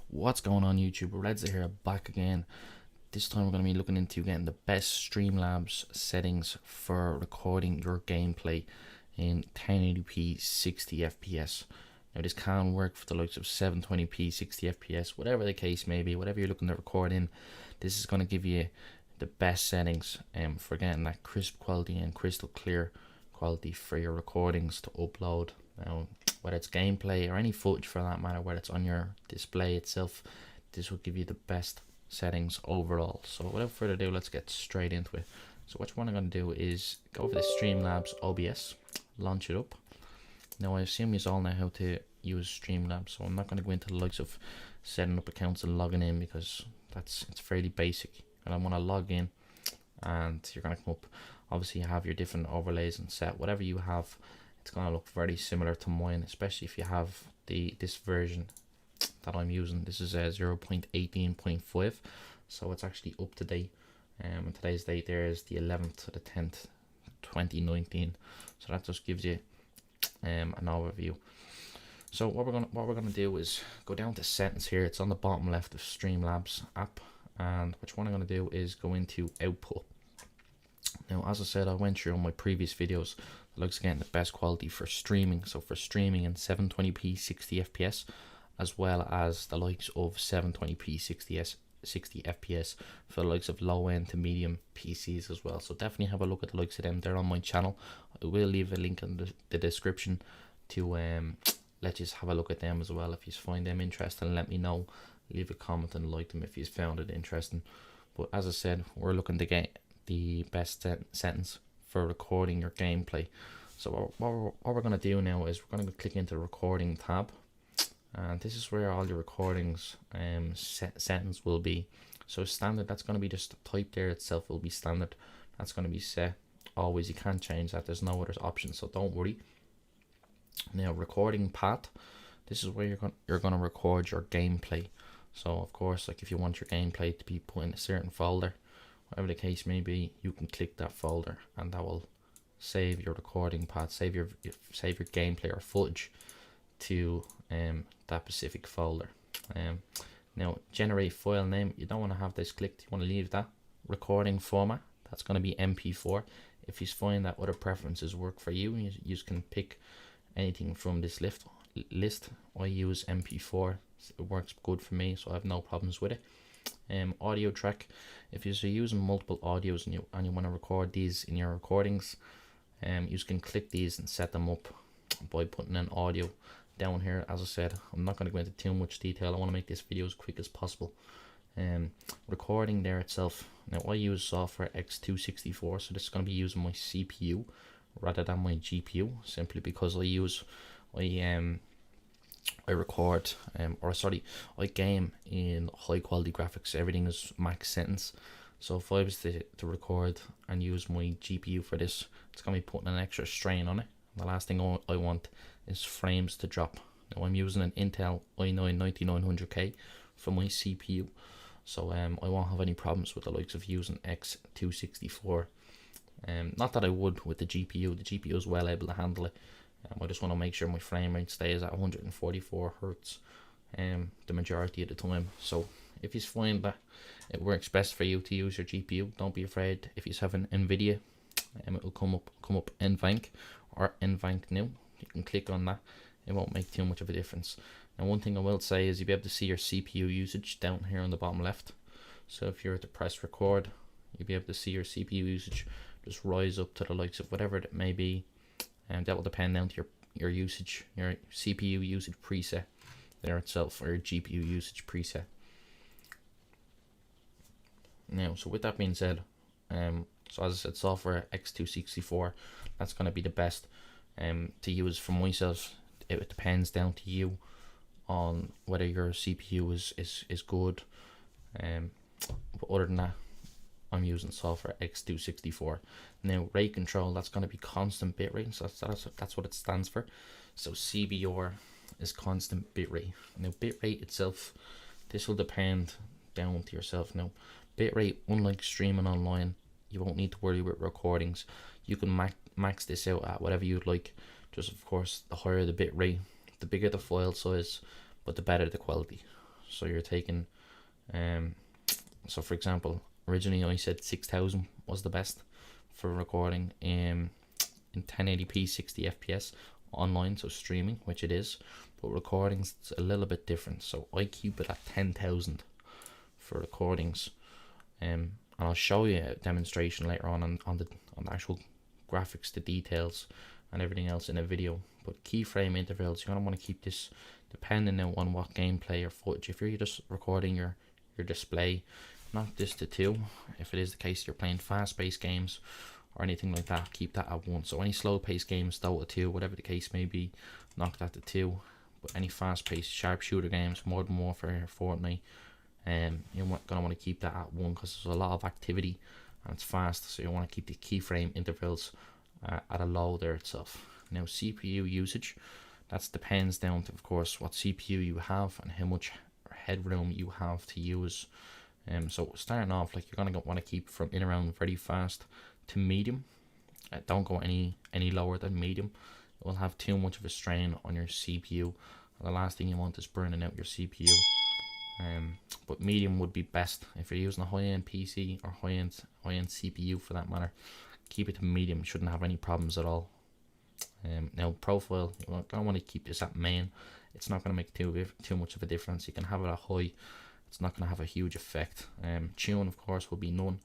What's going on YouTube? Redza here, back again. This time we're going to be looking into getting the best Streamlabs settings for recording your gameplay in 1080p 60 FPS. Now this can work for the likes of 720p 60 FPS, whatever the case may be, whatever you're looking to record in. This is going to give you the best settings for getting that crisp quality and crystal clear quality for your recordings to upload. Now, whether it's gameplay or any footage for that matter, whether it's on your display itself, this will give you the best settings overall. So without further ado, let's get straight into it. So what I'm going to do is go over the Streamlabs OBS, launch it up. Now I assume you all know how to use Streamlabs, so I'm not going to go into the likes of setting up accounts and logging in, because it's fairly basic. And I want to log in, and you're going to come up. Obviously you have your different overlays and set, whatever you have. It's going to look very similar to mine, especially if you have this version that I'm using. This is 0.18.5, so it's actually up to date. And today's date there is the 11th to the 10th 2019, so that just gives you an overview. So what we're gonna do is go down to settings here. It's on the bottom left of Streamlabs app, and what I'm gonna do is go into output. Now, as I said, I went through on my previous videos the likes of getting the best quality for streaming. So for streaming in 720p 60 FPS, as well as the likes of 720p 60 FPS for the likes of low end to medium PCs as well. So definitely have a look at the likes of them. They're on my channel. I will leave a link in the description to let you have a look at them as well. If you find them interesting, let me know. Leave a comment and like them if you found it interesting. But as I said, we're looking to get the best settings for recording your gameplay. So what we're going to do now is we're going to click into the recording tab, and this is where all your recordings settings will be. So standard, that's going to be just the type there itself will be standard. That's going to be set always. You can't change that. There's no other options, so don't worry. Now recording path, this is where you're going to record your gameplay. So of course, like if you want your gameplay to be put in a certain folder, whatever the case may be, you can click that folder and that will save your recording path, save your gameplay or footage to that specific folder. Now generate file name, you don't want to have this clicked, you want to leave that. Recording format, that's going to be MP4. If you find that other preferences work for you, you can pick anything from this list. I use MP4, it works good for me, so I have no problems with it. Audio track, if you're using multiple audios and you want to record these in your recordings, you can click these and set them up by putting an audio down here. As I said, I'm not going to go into too much detail. I want to make this video as quick as possible. Recording there itself, now I use software X264, so this is going to be using my CPU rather than my GPU, simply because I game in high quality graphics. Everything is max settings. So if I was to record and use my GPU for this, it's going to be putting an extra strain on it. The last thing I want is frames to drop. Now I'm using an Intel i9-9900K for my CPU, so I won't have any problems with the likes of using X264. Not that I would with the GPU. The GPU is well able to handle it. I just want to make sure my frame rate stays at 144 Hertz the majority of the time. So if you find that it works best for you to use your GPU, don't be afraid. If you have an NVIDIA, it will come up NVENC or NVENC New. You can click on that. It won't make too much of a difference. And one thing I will say is you'll be able to see your CPU usage down here on the bottom left. So if you were to press record, you'll be able to see your CPU usage just rise up to the likes of whatever it may be. And that will depend down to your usage, your CPU usage preset there itself, or your GPU usage preset. Now, so with that being said, so as I said, software X264, that's going to be the best to use for myself. It depends down to you on whether your CPU is good. But other than that, I'm using software X264. Now rate control, that's going to be constant bitrate, so that's what it stands for. So CBR is constant bitrate. Now bitrate itself, this will depend down to yourself. Now bitrate, unlike streaming online, you won't need to worry with recordings. You can max this out at whatever you'd like. Just of course, the higher the bitrate, the bigger the file size, but the better the quality. So you're taking so for example, originally I said 6000 was the best for recording in 1080p 60 fps online, so streaming, which it is, but recordings it's a little bit different. So I keep it at 10,000 for recordings, and I'll show you a demonstration later on the actual graphics, the details and everything else in a video. But keyframe intervals, you're gonna want to keep this depending on what gameplay or footage. If you're just recording your display, knock this to 2. If it is the case you're playing fast-paced games or anything like that, keep that at 1. So any slow-paced games, Dota 2, whatever the case may be, knock that to 2. But any fast-paced sharpshooter games, Modern Warfare, Fortnite, you're gonna want to keep that at 1 because there's a lot of activity and it's fast. So you want to keep the keyframe intervals at a low there itself. Now CPU usage, that depends down to, of course, what CPU you have and how much headroom you have to use. So starting off, like, you're gonna want to keep from in around very fast to medium. Don't go any lower than medium. It will have too much of a strain on your CPU. The last thing you want is burning out your CPU. But medium would be best. If you're using a high-end PC or high-end CPU for that matter, keep it to medium. Shouldn't have any problems at all. Now profile, you're gonna want to keep this at main. It's not gonna make too much of a difference. You can have it at high. It's not gonna have a huge effect. Tune, of course, will be none.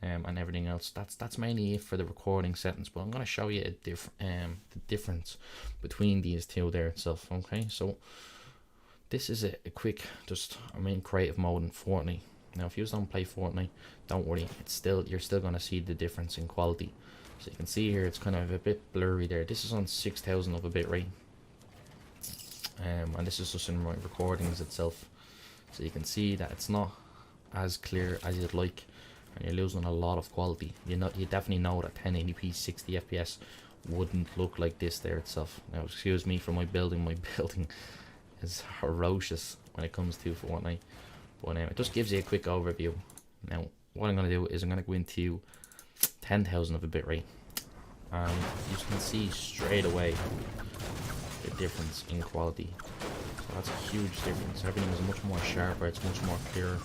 And everything else, that's mainly it for the recording settings. But I'm gonna show you the difference between these two there itself. Okay, so this is a quick, I'm in creative mode in Fortnite. Now if you don't play Fortnite, don't worry, you're still gonna see the difference in quality. So you can see here it's kind of a bit blurry there. This is on 6000 of a bit rate, and this is just in my recordings itself. So you can see that it's not as clear as you'd like, and you're losing a lot of quality. You definitely know that 1080p 60 fps wouldn't look like this there itself. Now excuse me for my building. My building is ferocious when it comes to Fortnite, but it just gives you a quick overview. Now what I'm going to do is I'm going to go into 10,000 of a bit rate, and you can see straight away the difference in quality. So that's a huge difference. Everything is much more sharper, it's much more clearer,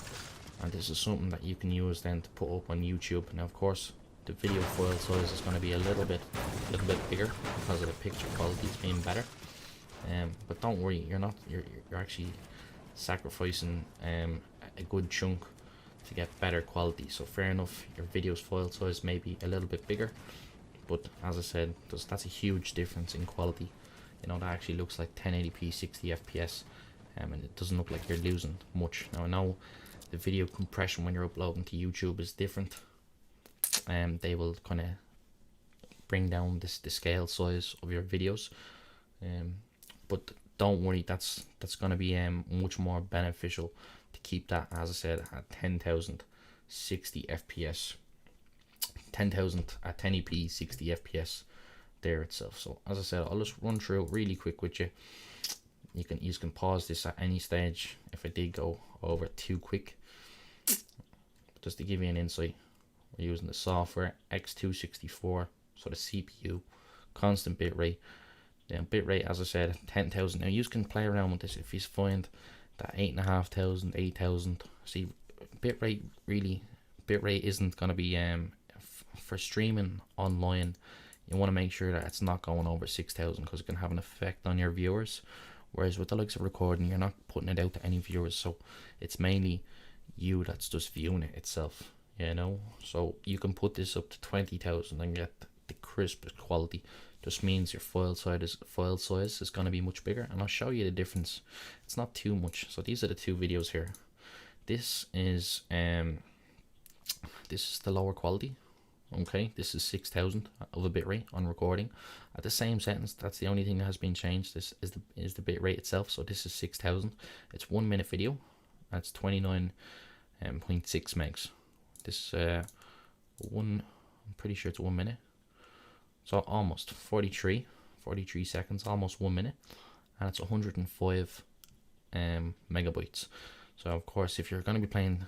and this is something that you can use then to put up on YouTube. Now of course the video file size is going to be a little bit bigger because of the picture quality is being better, but don't worry, you're actually sacrificing a good chunk to get better quality. So fair enough, your video's file size may be a little bit bigger, but as I said, that's a huge difference in quality. You know, that actually looks like 1080p 60 fps, and it doesn't look like you're losing much. Now I know the video compression when you're uploading to YouTube is different, and they will kind of bring down the scale size of your videos, but don't worry, that's going to be much more beneficial to keep that, as I said, at 10,000 60 fps, 10,000 at 1080p 60 fps there itself. So as I said, I'll just run through it really quick with you. You can pause this at any stage if I did go over too quick. Just to give you an insight, we're using the software X264, so the CPU, constant bitrate. Then bitrate, as I said, 10,000. Now you can play around with this if you find that 8,500, 8,000. See, bitrate isn't going to be for streaming online. You want to make sure that it's not going over 6,000 because it can have an effect on your viewers. Whereas with the likes of recording, you're not putting it out to any viewers, so it's mainly you that's just viewing it itself, you know. So you can put this up to 20,000 and get the crispest quality. Just means your file size is going to be much bigger, and I'll show you the difference. It's not too much. So these are the two videos here. This is the lower quality. Okay, this is 6,000 of a bitrate on recording. At the same settings, that's the only thing that has been changed. This is the bitrate itself. So this is 6,000. It's 1 minute video. That's 29.6 megs. This I'm pretty sure it's 1 minute. So almost 43 seconds, almost 1 minute, and it's 105 megabytes. So of course, if you're going to be playing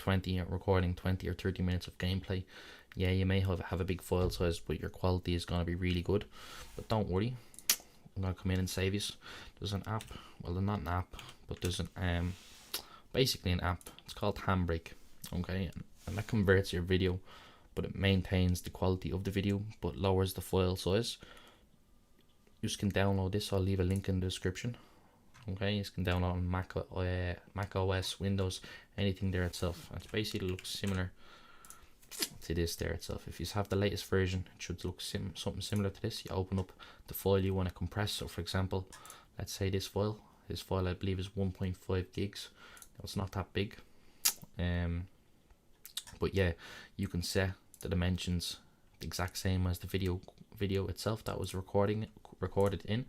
recording 20 or 30 minutes of gameplay, yeah, you may have a big file size, but your quality is going to be really good. But don't worry, I'm going to come in and save you. There's an app, well, not an app, but there's an basically an app. It's called Handbrake, okay, and that converts your video, but it maintains the quality of the video but lowers the file size. You can download this. I'll leave a link in the description. Okay, you can download on Mac OS, Windows, anything there itself. It's basically looks similar to this there itself. If you have the latest version, it should look something similar to this. You open up the file you want to compress. So for example, let's say this file I believe is 1.5 gigs. Now, it's not that big, but yeah, you can set the dimensions the exact same as the video itself that was recorded in,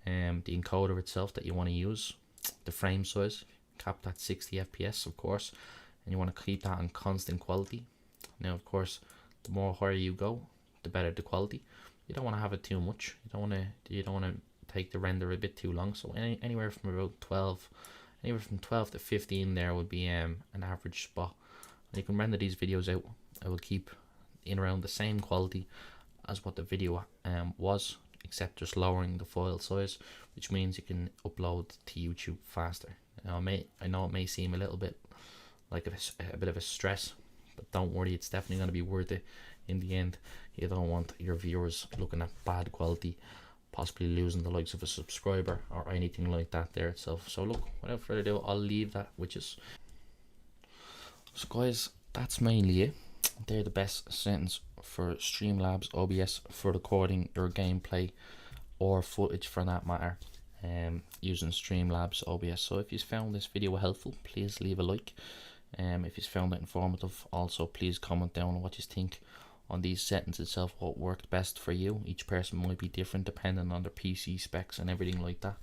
the encoder itself that you want to use, the frame size capped at 60 FPS of course, and you want to keep that on constant quality. Now of course, the more higher you go, the better the quality. You don't want to have it too much. You don't want to take the render a bit too long. So anywhere from about 12 to 15 there would be an average spot. And you can render these videos out. I will keep in around the same quality as what the video was, except just lowering the file size, which means you can upload to YouTube faster. Now, I know it may seem a little bit like a bit of a stress, but don't worry, it's definitely going to be worth it in the end. You don't want your viewers looking at bad quality, possibly losing the likes of a subscriber or anything like that there itself. So look, without further ado, I'll leave that with you. So guys, that's mainly it. They're the best settings for Streamlabs OBS for recording your gameplay or footage for that matter, using Streamlabs OBS. So if you found this video helpful, please leave a like. If you found it informative, also please comment down what you think on these settings itself, what worked best for you. Each person might be different depending on their PC specs and everything like that.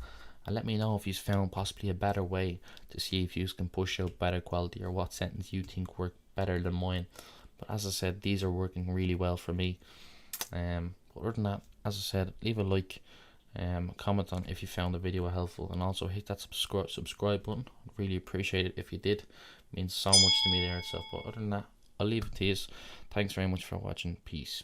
And let me know if you found possibly a better way to see if you can push out better quality, or what settings you think work better than mine. But as I said, these are working really well for me. But other than that, as I said, leave a like, comment on if you found the video helpful, and also hit that subscribe button. I'd really appreciate it if you did. It means so much to me there itself. But other than that, I'll leave it to you. Thanks very much for watching. Peace.